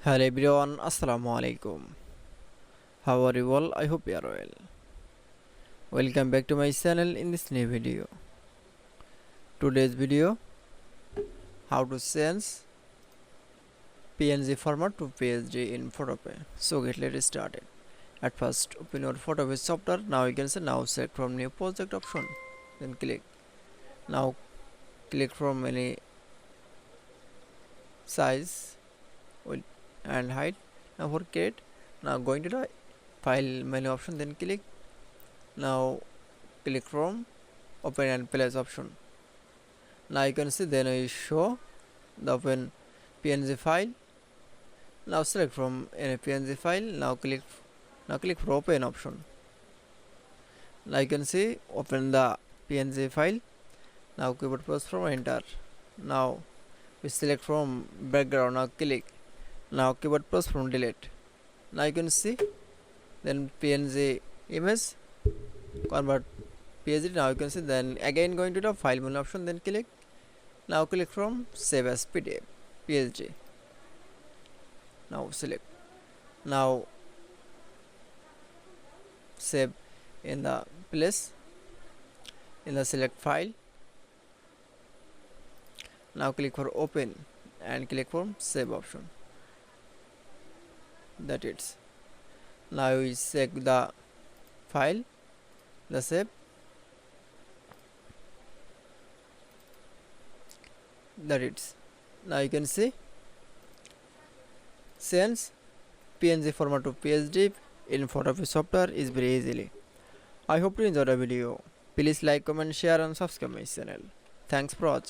Hello everyone, Assalamu alaikum. How are you all? I hope you are well. Welcome back to my channel in this new video. Today's video, how to change PNG format to PSD in Photopea. So let's started. At first, open your Photopea software. Now you can say now select from new project option. Then click. Now click from any size and height. Now for create. Now going to the file menu option. Then click. Now click from open and place option. Now you can see then I show the open PNG file. Now select from any PNG file. Now click for open option. Now you can see open the PNG file. Now keyboard press from enter. Now we select from background. Now click. Now keyboard press from delete. Now you can see then PNG image convert PSD. Now you can see then again going to the file menu option. Then click. Now click from save as PDF PSD. Now select. Now save in the place in the select file. Now click for open and click from save option. That it's. Now we check the file, the save. That it's. Now you can see change PNG format to PSD in Photopea software is very easily. I hope you enjoyed the video. Please like, comment, share and subscribe my channel. Thanks for watching.